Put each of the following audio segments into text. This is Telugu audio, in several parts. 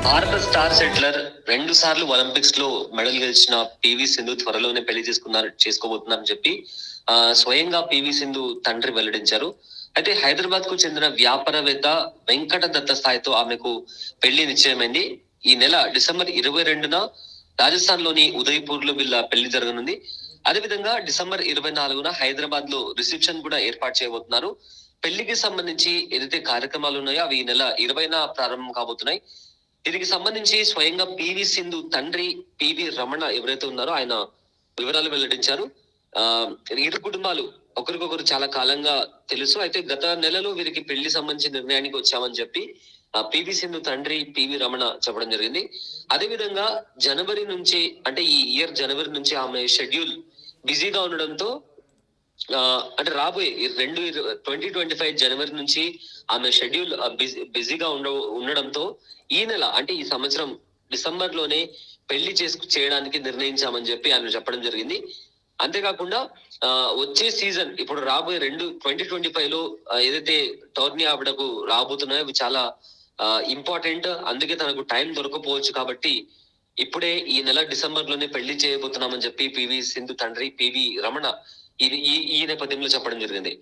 భారత స్టార్ సెట్లర్ 2 సార్లు ఒలింపిక్స్ లో మెడల్ గెలిచిన పివి సింధు త్వరలోనే పెళ్లి చేసుకోబోతున్నారని చెప్పి స్వయంగా పివి సింధు తండ్రి వెల్లడించారు. అయితే హైదరాబాద్ కు చెందిన వ్యాపారవేత్త వెంకట దత్త స్థాయితో ఆమెకు పెళ్లి నిశ్చయమైంది. ఈ నెల డిసెంబర్ 22న రాజస్థాన్ లోని ఉదయపూర్ లో వీళ్ళ పెళ్లి జరగనుంది. అదేవిధంగా డిసెంబర్ 24న హైదరాబాద్ లో రిసెప్షన్ కూడా ఏర్పాటు చేయబోతున్నారు. పెళ్లికి సంబంధించి ఏదైతే కార్యక్రమాలు ఉన్నాయో అవి ఈ నెల 20న ప్రారంభం కాబోతున్నాయి. దీనికి సంబంధించి స్వయంగా పివి సింధు తండ్రి పివి రమణ ఎవరైతే ఉన్నారో ఆయన వివరాలు వెల్లడించారు. ఇరు కుటుంబాలు ఒకరికొకరు చాలా కాలంగా తెలుసు. అయితే గత నెలలో వీరికి పెళ్లి సంబంధించిన నిర్ణయానికి వచ్చామని చెప్పి పివి సింధు తండ్రి పివి రమణ చెప్పడం జరిగింది. అదే విధంగా జనవరి నుంచి అంటే ఈ ఇయర్ జనవరి నుంచి ఆమె షెడ్యూల్ బిజీగా ఉండడంతో అంటే రాబోయే 2025 జనవరి నుంచి ఆమె షెడ్యూల్ బిజీగా ఉండడంతో ఈ నెల అంటే ఈ సంవత్సరం డిసెంబర్ లోనే పెళ్లి చేయడానికి నిర్ణయించామని చెప్పి ఆయన చెప్పడం జరిగింది. అంతేకాకుండా వచ్చే సీజన్ ఇప్పుడు రాబోయే 2025 లో ఏదైతే టోర్నీ ఆవిడకు రాబోతున్నాయో అవి చాలా ఇంపార్టెంట్. అందుకే తనకు టైం దొరకపోవచ్చు కాబట్టి ఇప్పుడే ఈ నెల డిసెంబర్ లోనే పెళ్లి చేయబోతున్నామని చెప్పి పివి సింధు తండ్రి పివి రమణ ఈ నేపథ్యంలో చెప్పడం జరిగింది.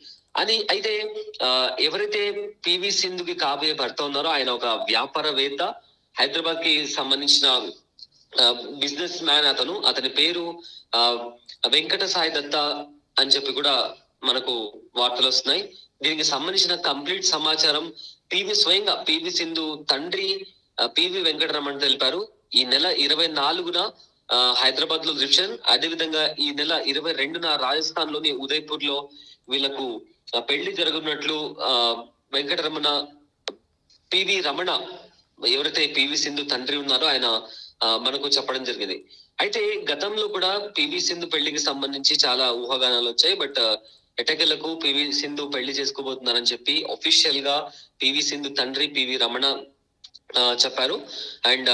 అయితే ఎవరైతే పివి సింధుకి కాబోయే భర్త ఉన్నారో ఆయన ఒక వ్యాపారవేత్త, హైదరాబాద్ కి సంబంధించిన బిజినెస్ మ్యాన్. అతని పేరు వెంకట సాయి దత్త అని చెప్పి కూడా మనకు వార్తలు వస్తున్నాయి. దీనికి సంబంధించిన కంప్లీట్ సమాచారం స్వయంగా పివి సింధు తండ్రి పివి వెంకటరమణ తెలిపారు. ఈ నెల 24న హైదరాబాద్ లో రిసెప్షన్, అదే విధంగా ఈ నెల 22న రాజస్థాన్ లోని ఉదయపూర్ లో వీళ్లకు పెళ్లి జరగనున్నట్లు వెంకటరమణ పివి రమణ ఎవరైతే పివి సింధు తండ్రి ఉన్నారో ఆయన మనకు చెప్పడం జరిగింది. అయితే గతంలో కూడా పివి సింధు పెళ్లికి సంబంధించి చాలా ఊహాగానాలు వచ్చాయి. బట్ ఎటకెలకు పివి సింధు పెళ్లి చేసుకోబోతున్నారని చెప్పి అఫీషియల్ గా పివి సింధు తండ్రి పివి రమణ చెప్పారు. అండ్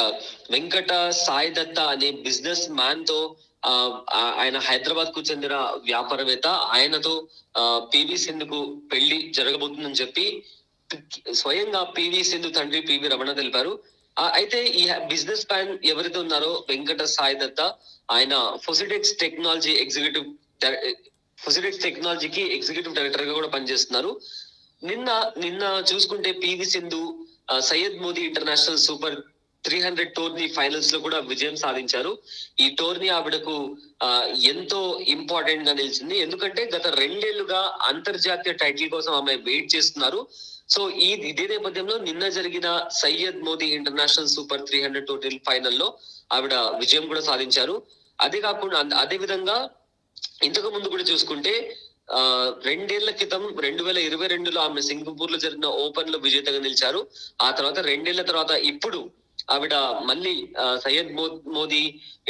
వెంకట సాయి దత్త అనే బిజినెస్ మ్యాన్ తో ఆయన హైదరాబాద్ కు చెందిన వ్యాపారవేత్త, ఆయనతో పివి సింధుకు పెళ్లి జరగబోతుందని చెప్పి స్వయంగా పివి సింధు తండ్రి పివి రమణ తెలిపారు. అయితే ఈ బిజినెస్ మ్యాన్ ఎవరైతే ఉన్నారో వెంకట సాయి దత్త ఆయన ఫొసిడెక్స్ టెక్నాలజీకి ఎగ్జిక్యూటివ్ డైరెక్టర్ గా కూడా పనిచేస్తున్నారు. నిన్న చూసుకుంటే PV Sindhu Syed Modi international super 300 tourney finals లో కూడా విజయం సాధించారు. ఈ టోర్నీ ఆవిడకు ఎంతో ఇంపార్టెంట్ గా నిలిచింది. ఎందుకంటే గత 2 ఏళ్లుగా అంతర్జాతీయ టైటిల్ కోసం ఆమె వెయిట్ చేస్తున్నారు. సో ఇదే నేపథ్యంలో నిన్న జరిగిన Syed Modi international super 300 tourney ఫైనల్లో ఆవిడ విజయం కూడా సాధించారు. అదే కాకుండా అదే విధంగా ఇంతకు ముందు కూడా చూసుకుంటే 2 ఏళ్ల క్రితం 2022లో ఆమె సింగపూర్ లో జరిగిన ఓపెన్ లో విజేతగా నిలిచారు. ఆ తర్వాత 2 ఏళ్ల తర్వాత ఇప్పుడు ఆవిడ మళ్ళీ సయ్యద్ మోదీ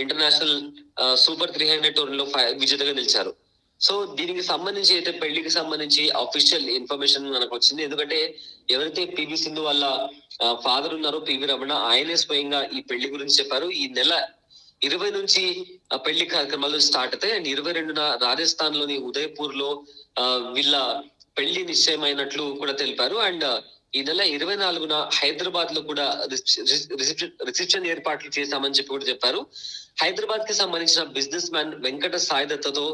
ఇంటర్నేషనల్ సూపర్ 300 టోర్నీలో విజేతగా నిలిచారు. సో దీనికి సంబంధించి అయితే పెళ్లికి సంబంధించి అఫీషియల్ ఇన్ఫర్మేషన్ మనకు వచ్చింది. ఎందుకంటే ఎవరైతే పివి సింధు వాళ్ళ ఫాదర్ ఉన్నారో పివి రమణ, ఆయనే స్వయంగా ఈ పెళ్లి గురించి చెప్పారు. ఈ నెల 20 నుంచి పెళ్లి కార్యక్రమాలు స్టార్ట్ అవుతాయి. అండ్ 22న రాజస్థాన్ లోని ఉదయపూర్ లో వీళ్ళ పెళ్లి నిశ్చయమైనట్లు కూడా తెలిపారు. అండ్ ఈ నెల 24న హైదరాబాద్ లో కూడా రిసెప్షన్ ఏర్పాట్లు చేశామని చెప్పి కూడా చెప్పారు. హైదరాబాద్ కి సంబంధించిన బిజినెస్ మ్యాన్ వెంకట సాయి దత్తతో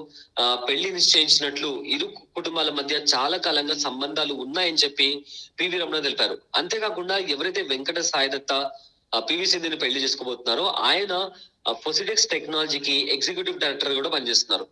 పెళ్లి నిశ్చయించినట్లు ఇరు కుటుంబాల మధ్య చాలా కాలంగా సంబంధాలు ఉన్నాయని చెప్పి పివి రమణ తెలిపారు. అంతేకాకుండా ఎవరైతే వెంకట సాయి దత్త పివి సింధుని పెళ్లి చేసుకోబోతున్నారో ఆయన ఫొసిడెక్స్ టెక్నాలజీకి ఎగ్జిక్యూటివ్ డైరెక్టర్ కూడా పనిచేస్తున్నారు.